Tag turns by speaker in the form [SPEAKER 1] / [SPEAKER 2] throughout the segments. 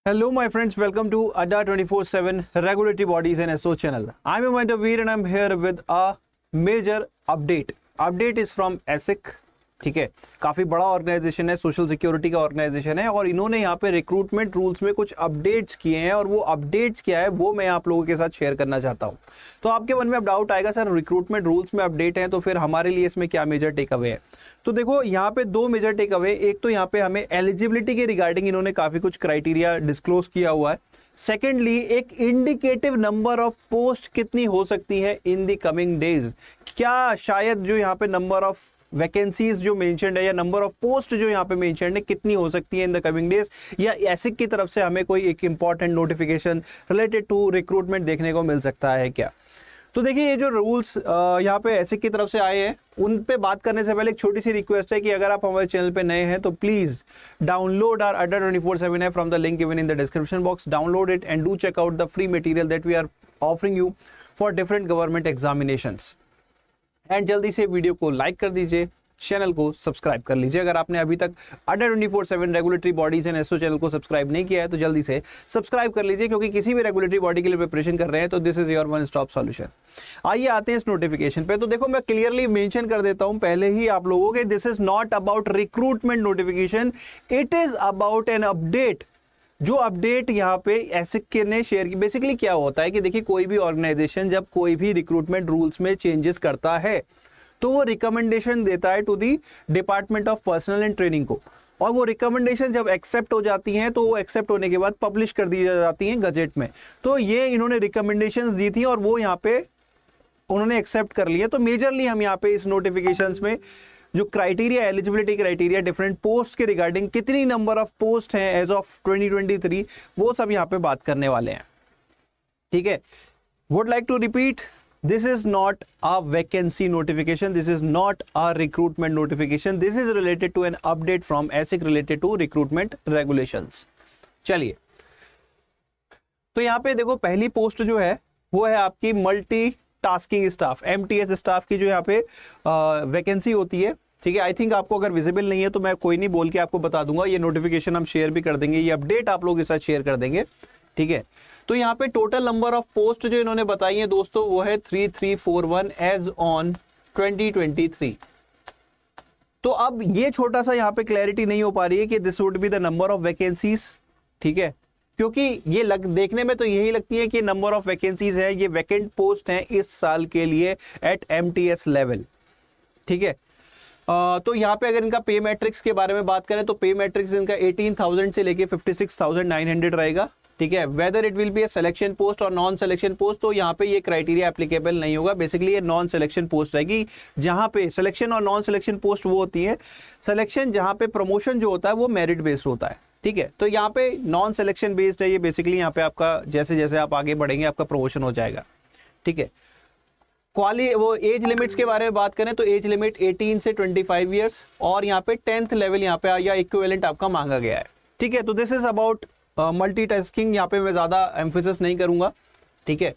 [SPEAKER 1] Hello, my friends. Welcome to ADDA 24/7 Regulatory Bodies and SO channel. I'm Umayr Veer and I'm here with a major update. Update is from ASIC. ठीक है, काफी बड़ा organisation है, social security का organisation है और इन्होंने यहाँ पे रिक्रूटमेंट रूल्स में कुछ अपडेट्स किए हैं और वो अपडेट्स क्या है वो मैं आप लोगों के साथ शेयर करना चाहता हूँ। तो आपके मन में अब डाउट आएगा, सर रिक्रूटमेंट रूल्स में अपडेट है तो फिर हमारे लिए इसमें क्या मेजर टेक अवे है। तो देखो यहाँ पे दो मेजर टेक अवे, एक तो यहाँ पे हमें एलिजिबिलिटी के रिगार्डिंग इन्होंने काफी कुछ क्राइटेरिया डिस्क्लोज किया हुआ है। सेकेंडली, एक इंडिकेटिव नंबर ऑफ पोस्ट कितनी हो सकती है इन द कमिंग डेज। क्या शायद जो यहाँ पे नंबर ऑफ वैकेंसीज जो मेंशन्ड है या नंबर ऑफ पोस्ट जो यहाँ पे मेंशन्ड है कितनी हो सकती है इन द कमिंग डेज, या एसिक की तरफ से हमें कोई एक important notification related to recruitment देखने को मिल सकता है क्या। तो देखिए ये जो रूल्स यहाँ पे एसिक की तरफ से आए हैं उन पे बात करने से पहले एक छोटी सी रिक्वेस्ट है कि अगर आप हमारे चैनल पे नए हैं तो please download our ADDA 24/7 app from the link given in the description box. Download it and do check out the free material that we are offering you for different government examinations. And जल्दी से video को like कर दीजिए, channel को subscribe कर लीजिए। अगर आपने अभी तक ADDA 24/7 regulatory bodies and SO channel को सब्सक्राइब नहीं किया है तो जल्दी से सब्सक्राइब कर लीजिए, क्योंकि किसी भी रेगुलेटरी बॉडी के लिए प्रिपरेशन कर रहे हैं तो this is your one stop solution. आइए आते हैं इस नोटिफिकेशन पे। तो देखो मैं क्लियरली मेंशन कर देता हूं पहले ही आप लोगों के, this is not about recruitment notification, it is about an update. जो अपडेट यहाँ पे एसिक ने शेयर की, बेसिकली क्या होता है कि देखिए कोई भी ऑर्गेनाइजेशन जब कोई भी रिक्रूटमेंट रूल्स में चेंजेस करता है तो वो रिकमेंडेशन देता है to the department of personnel and training को, और वो रिकमेंडेशन जब एक्सेप्ट हो जाती हैं तो वो एक्सेप्ट होने के बाद पब्लिश कर दी जाती हैं गजेट में। तो ये इन्होंने रिकमेंडेशंस दी थी और वो यहाँ पे उन्होंने एक्सेप्ट कर लिया। तो मेजरली हम यहाँ पे इस नोटिफिकेशंस में जो criteria, eligibility criteria different post के रिगार्डिंग कितनी नंबर ऑफ पोस्ट हैं एज ऑफ 2023 वो सब यहाँ पे बात करने वाले हैं। ठीक है, would like to repeat, this is not a vacancy notification, this is not a recruitment notification, this is related to an update from ASIC related to recruitment regulations। चलिए, तो यहाँ पे देखो पहली पोस्ट जो है वो है आपकी multi tasking staff, MTS staff की जो यहाँ पे वैकेंसी होती है। ठीक है, आई थिंक आपको अगर विजिबल नहीं है तो मैं कोई नहीं बोल के आपको बता दूंगा, ये नोटिफिकेशन हम शेयर भी कर देंगे, ये अपडेट आप लोगों के साथ शेयर कर देंगे। ठीक है, तो यहाँ पे टोटल नंबर ऑफ पोस्ट जो इन्होंने बताई है दोस्तों वो है 3341 एज ऑन 2023। तो अब ये छोटा सा यहाँ पे क्लैरिटी नहीं हो पा रही है कि this would be the number of vacancies. ठीक है, क्योंकि ये देखने में तो यही लगती है कि नंबर ऑफ वैकेंसीज है, ये वैकेंट पोस्ट है इस साल के लिए एट MTS लेवल। ठीक है, तो यहाँ पे अगर इनका पे मैट्रिक्स के बारे में बात करें तो पे मैट्रिक्स इनका 18,000 से लेके 56,900 रहेगा। ठीक है, whether it will be A selection post और नॉन सिलेक्शन पोस्ट, तो यहाँ पे ये क्राइटेरिया एप्लीकेबल नहीं होगा। बेसिकली ये नॉन सिलेक्शन पोस्ट रहेगी, जहाँ पे सिलेक्शन और नॉन सिलेक्शन पोस्ट वो होती है, सिलेक्शन जहाँ पे प्रमोशन जो होता है वो मेरिट बेस्ड होता है। ठीक है, तो यहाँ पे नॉन सिलेक्शन बेस्ड है ये, बेसिकली यहाँ पे आपका जैसे जैसे आप आगे बढ़ेंगे आपका प्रमोशन हो जाएगा। ठीक है, वो एज लिमिट्स के बारे में बात करें तो एज लिमिट 18 से 25 ईयर्स और यहाँ पे 10th लेवल यहाँ पे या इक्विवेलेंट आपका मांगा गया है। ठीक है, तो दिस इज अबाउट मल्टीटास्किंग, यहाँ पे मैं ज्यादा एम्फेसिस नहीं करूंगा। ठीक है,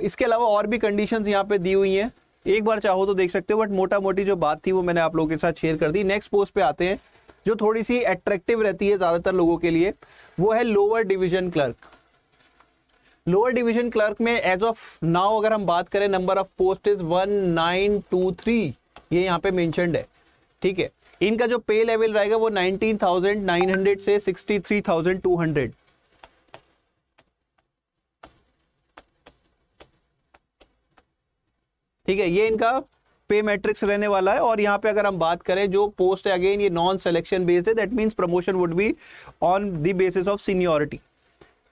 [SPEAKER 1] इसके अलावा और भी कंडीशंस यहाँ पे दी हुई हैं, एक बार चाहो तो देख सकते हो, बट मोटा मोटी जो बात थी वो मैंने आप लोगों के साथ शेयर कर दी। नेक्स्ट पोस्ट पे आते हैं जो थोड़ी सी अट्रैक्टिव रहती है ज्यादातर लोगों के लिए, वो है lower division clerk. Lower division clerk में एज ऑफ नाउ अगर हम बात करें नंबर ऑफ पोस्ट इज 1923, ये यहाँ पे मेंशन्ड है। ठीक है, इनका जो पे लेवल रहेगा वो 19,900 से 63,200। ठीक है, ये इनका पे मैट्रिक्स रहने वाला है। और यहाँ पे अगर हम बात करें जो पोस्ट है, अगेन ये नॉन सिलेक्शन बेस्ड है, that means promotion would be on the basis of seniority.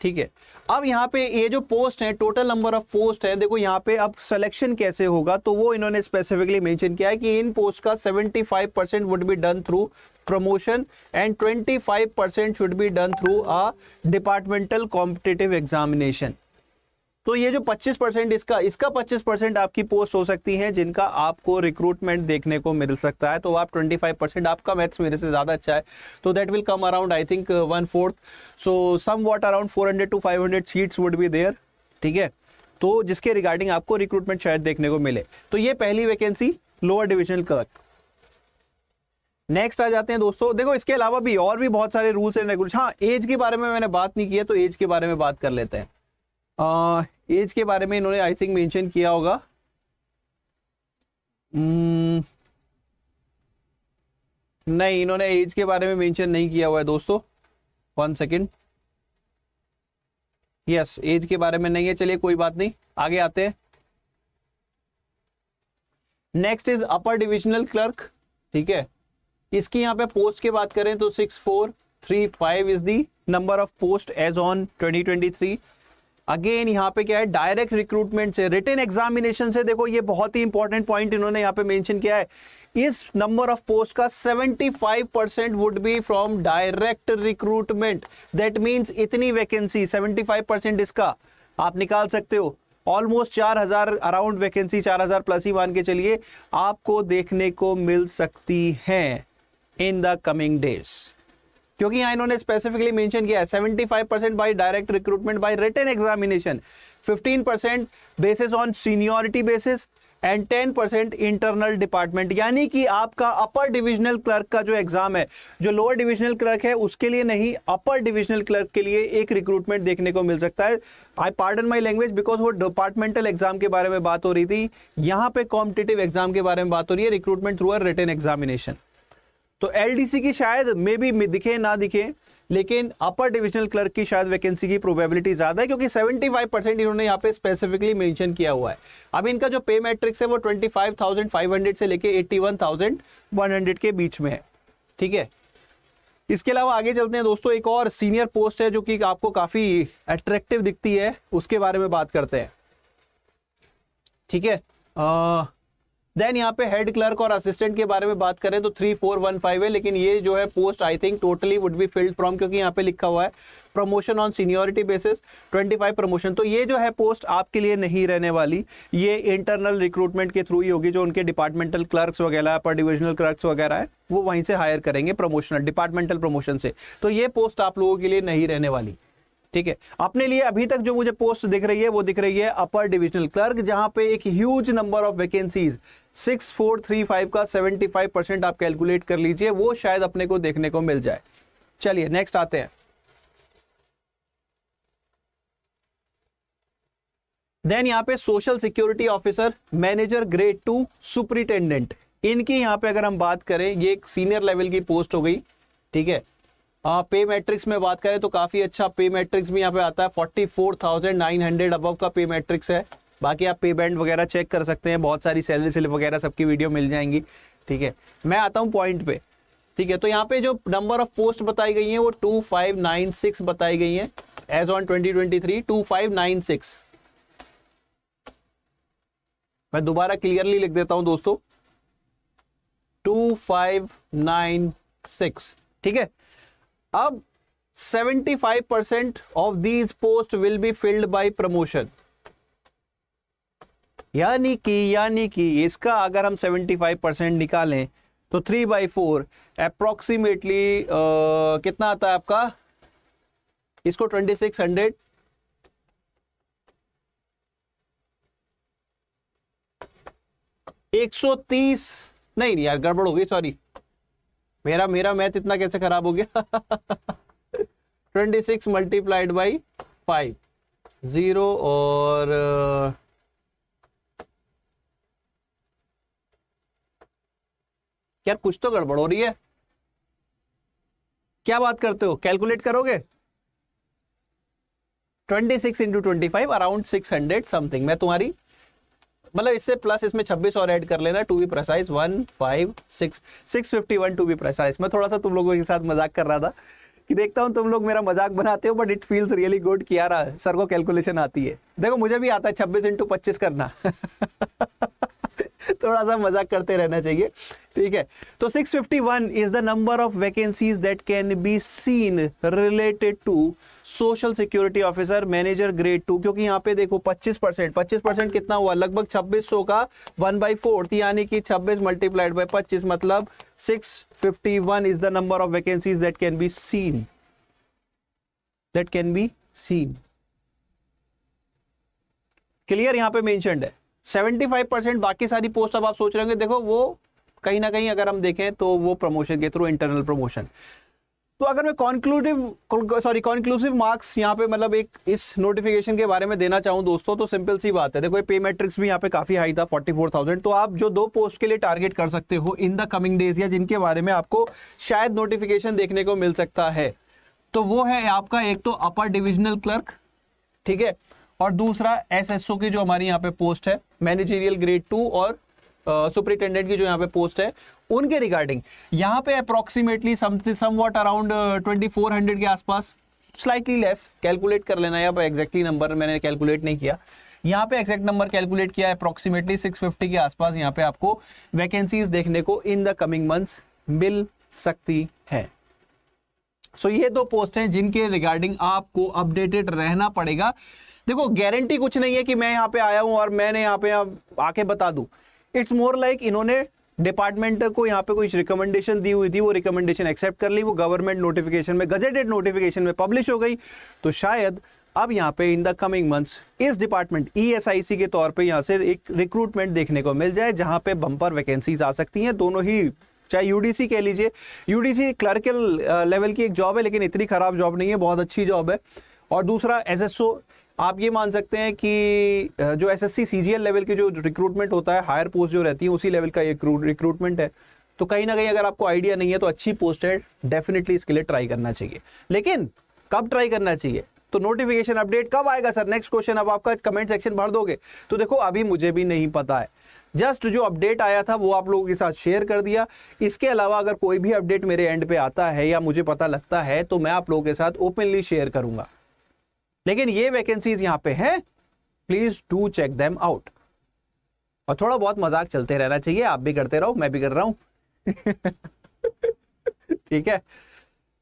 [SPEAKER 1] ठीक है, अब यहाँ पे ये जो पोस्ट है, टोटल नंबर ऑफ पोस्ट है, देखो यहाँ पे अब सिलेक्शन कैसे होगा तो वो इन्होंने स्पेसिफिकली मेंशन किया है कि इन पोस्ट का 75% would be done through promotion and 25% should be done through a departmental competitive examination. तो ये जो 25% इसका 25% आपकी पोस्ट हो सकती है जिनका आपको रिक्रूटमेंट देखने को मिल सकता है। तो आप 25%, आपका मैथ्स मेरे से ज्यादा अच्छा है, तो that will come around I think 1/4, so somewhat around 400 to 500 seats would be there. ठीक है, तो जिसके रिगार्डिंग आपको रिक्रूटमेंट शायद देखने को मिले। तो ये पहली vacancy lower divisional clerk. Next आ जाते हैं दोस्तों, देखो इसके अलावा भी और भी बहुत सारे रूल्स एंड रेगुलेशन। हाँ, एज के बारे में मैंने बात नहीं की है, तो एज के बारे में बात कर लेते हैं। एज के बारे में इन्होंने आई थिंक मेंशन किया होगा। नहीं, इन्होंने एज के बारे में मेंशन नहीं किया हुआ है दोस्तों, 1 सेकेंड। यस, एज के बारे में नहीं है, चलिए कोई बात नहीं, आगे आते हैं। Next is upper divisional clerk, ठीक है। इसकी यहाँ पे पोस्ट की बात करें तो 6435 is the number of post as on 2023। Again यहाँ पे क्या है, डायरेक्ट रिक्रूटमेंट से, रिटन एग्जामिनेशन से। देखो ये बहुत ही इंपॉर्टेंट पॉइंट इन्होंने यहाँ पे मेंशन किया है, इस नंबर ऑफ पोस्ट का 75% would be from direct recruitment. That means इतनी वैकेंसी 75% इसका आप निकाल सकते हो। ऑलमोस्ट 4000 अराउंड वैकेंसी, 4000 प्लस ही मान के चलिए, आपको देखने को मिल सकती है इन द कमिंग डेज। क्योंकि यहां इन्होंने स्पेसिफिकली मेंशन किया है 75% by direct recruitment by written examination, 15% basis on seniority basis and 10% internal department. यानी कि आपका अपर डिविजनल क्लर्क का जो एग्जाम है, जो लोअर डिविजनल क्लर्क है उसके लिए नहीं, अपर डिविजनल क्लर्क के लिए एक रिक्रूटमेंट देखने को मिल सकता है। आई पार्डन माई लैंग्वेज, बिकॉज वो डिपार्टमेंटल एग्जाम के बारे में बात हो रही थी, यहां पे कॉम्पिटिटिव एग्जाम के बारे में बात हो रही है, recruitment through a written examination. तो एलडीसी की शायद मे बी दिखे ना दिखे, लेकिन अपर डिविजनल क्लर्क की शायद वैकेंसी की प्रोबेबिलिटी ज्यादा है, क्योंकि 75% इन्होंने यहाँ पे स्पेसिफिकली मेंशन किया हुआ है। अब इनका जो पे मैट्रिक्स है वो 25,500 से लेके 81,100 के बीच में है, ठीक है। इसके अलावा आगे चलते हैं दोस्तों, एक और सीनियर पोस्ट है जो कि आपको काफी अट्रैक्टिव दिखती है, उसके बारे में बात करते हैं, ठीक है। देन यहाँ पे हेड क्लर्क और असिस्टेंट के बारे में बात करें तो 3415 है, लेकिन ये जो है post I think totally would be filled from, क्योंकि यहाँ पे लिखा हुआ है promotion on seniority basis 25 promotion. तो ये जो है पोस्ट आपके लिए नहीं रहने वाली, ये इंटरनल रिक्रूटमेंट के थ्रू ही होगी। जो उनके डिपार्टमेंटल क्लर्क्स वगैरह, अपर डिविजनल क्लर्क्स वगैरह है, वो वहीं से हायर करेंगे प्रमोशनल डिपार्टमेंटल प्रमोशन से। तो ये पोस्ट आप लोगों के लिए नहीं रहने वाली, ठीक है। अपने लिए अभी तक जो मुझे पोस्ट दिख रही है वो दिख रही है अपर डिविजनल क्लर्क, जहां पे एक ह्यूज नंबर ऑफ वैकेंसीज 6435 का 75% आप कैलकुलेट कर लीजिए, वो शायद अपने को देखने को मिल जाए। चलिए नेक्स्ट आते हैं। देन यहां पे social security officer, manager grade 2, superintendent, इनकी यहां पे अगर हम बात करें, ये एक सीनियर लेवल की पोस्ट हो गई, ठीक है। पे मैट्रिक्स में बात करें तो काफी अच्छा पे मैट्रिक्स भी यहाँ पे आता है, 44,900 अबव का पे मैट्रिक्स है। बाकी आप पे बैंड वगैरह चेक कर सकते हैं, बहुत सारी सैलरी स्लिप वगैरह सबकी वीडियो मिल जाएंगी, ठीक है। मैं आता हूँ पॉइंट पे, ठीक है। तो यहाँ पे जो नंबर ऑफ पोस्ट बताई गई है वो 2596 बताई गई है एज ऑन 2023, 2596। मैं दोबारा क्लियरली लिख देता हूं दोस्तों, 2596, ठीक है। अब 75% of these post will be filled by promotion. यानी कि इसका अगर हम 75% निकालें तो 3/4 अप्रोक्सीमेटली कितना आता है आपका, इसको 2600 130, नहीं यार गड़बड़ हो गई, सॉरी, मेरा मैथ इतना कैसे खराब हो गया 26 मल्टीप्लाइड बाई 5, 0 और यार कुछ तो गड़बड़ हो रही है, क्या बात करते हो, कैलकुलेट करोगे? 26 इंटू 25 अराउंड 600 समथिंग। मैं तुम्हारी मतलब इससे प्लस इसमें 26 और ऐड कर लेना, to be precise 651 to be precise. मैं थोड़ा सा तुम लोगों के साथ मजाक कर रहा था कि देखता हूं तुम लोग मेरा मजाक बनाते हो, but it feels really good कि यार सर को कैलकुलेशन आती है। देखो मुझे भी आता है 26 इंटू 25 करना थोड़ा सा मजाक करते रहना चाहिए, ठीक है। तो 651 is the number of vacancies that can be seen related to social security officer manager grade 2, क्योंकि यहाँ पे देखो 25% कितना हुआ, लगभग 2600 का 1/4, यानी कि 26 मल्टीप्लाइड बाय 25 मतलब 651 is the number of vacancies that can be scene, clear. यहां पे मेंशन्ड है 75%। बाकी सारी पोस्ट अब आप सोच रहे होंगे, देखो वो कहीं ना कहीं अगर हम देखें तो वो प्रमोशन के थ्रू इंटरनल प्रमोशन। तो अगर मैं कॉन्क्लूसिव मार्क्स यहाँ पे मतलब एक इस नोटिफिकेशन के बारे में देना चाहूँ दोस्तों, तो सिंपल सी बात है, देखो पे मैट्रिक्स भी यहाँ पे काफी हाई था 44,000। तो आप जो 2 पोस्ट के लिए टारगेट कर सकते हो इन द कमिंग डेज, या जिनके बारे में आपको शायद नोटिफिकेशन देखने को मिल सकता है, तो वो है आपका एक तो अपर डिविजनल क्लर्क, ठीक है, और दूसरा एसएसओ की जो हमारी यहाँ पे पोस्ट है, मैनेजरियल ग्रेड 2 और सुपरिटेंडेंट की जो यहाँ पे पोस्ट है उनके रिगार्डिंग यहाँ पे अप्रोक्सीमेटली समवॉट अराउंड 2400 के आसपास, स्लाइटली लेस, कैलकुलेट कर लेना, या एग्जैक्टली नंबर मैंने कैलकुलेट नहीं किया, यहाँ पे एग्जैक्ट नंबर कैलकुलेट किया है, अप्रोक्सीमेटली 650 के आसपास यहाँ पे आपको वैकेंसीज देखने को इन द कमिंग मंथ्स मिल सकती है। सो ये 2 पोस्ट हैं जिनके रिगार्डिंग आपको अपडेटेड रहना पड़ेगा। देखो गारंटी कुछ नहीं है कि मैं यहाँ पे आया हूं और मैंने यहाँ पे आके बता दूं, इट्स मोर लाइक इन्होंने डिपार्टमेंट को यहाँ पे कोई रिकमेंडेशन दी हुई थी, वो रिकमेंडेशन एक्सेप्ट कर ली, वो गवर्नमेंट नोटिफिकेशन में, गजेटेड नोटिफिकेशन में पब्लिश हो गई, तो शायद अब यहाँ पे इन द कमिंग मंथ्स इस डिपार्टमेंट ESIC के तौर पे यहाँ से एक रिक्रूटमेंट देखने को मिल जाए, जहाँ पे बम्पर वैकेंसीज आ सकती हैं, दोनों ही, चाहे यूडीसी कह लीजिए, यूडीसी क्लर्कल लेवल की एक जॉब है, लेकिन इतनी खराब जॉब नहीं है, बहुत अच्छी जॉब है, और दूसरा एसएसओ, आप ये मान सकते हैं कि जो एसएससी सीजीएल लेवल की जो रिक्रूटमेंट होता है, हायर पोस्ट जो रहती है उसी लेवल का एक रिक्रूटमेंट है, तो कहीं ना कहीं अगर आपको आइडिया नहीं है तो अच्छी पोस्ट है, डेफिनेटली इसके लिए ट्राई करना चाहिए। लेकिन कब ट्राई करना चाहिए, तो नोटिफिकेशन अपडेट कब आएगा सर, नेक्स्ट क्वेश्चन अब आपका कमेंट सेक्शन भर दोगे, तो देखो अभी मुझे भी नहीं पता है, जस्ट जो अपडेट आया था वो आप लोगों के साथ शेयर कर दिया। इसके अलावा अगर कोई भी अपडेट मेरे एंड पे आता है या मुझे पता लगता है तो मैं आप लोगों के साथ ओपनली शेयर करूंगा। लेकिन ये वैकेंसीज यहां पे हैं, please do check them out, और थोड़ा बहुत मजाक चलते रहना चाहिए, आप भी करते रहो, मैं भी कर रहा हूं ठीक है,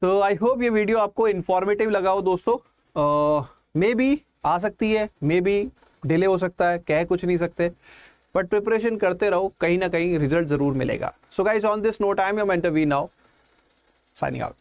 [SPEAKER 1] तो आई होप ये वीडियो आपको इंफॉर्मेटिव लगा हो दोस्तों। मे बी आ सकती है, मे बी डिले हो सकता है, कह कुछ नहीं सकते, बट प्रिपरेशन करते रहो, कहीं ना कहीं रिजल्ट जरूर मिलेगा। So guys, on this note I am your mentor we now, signing out.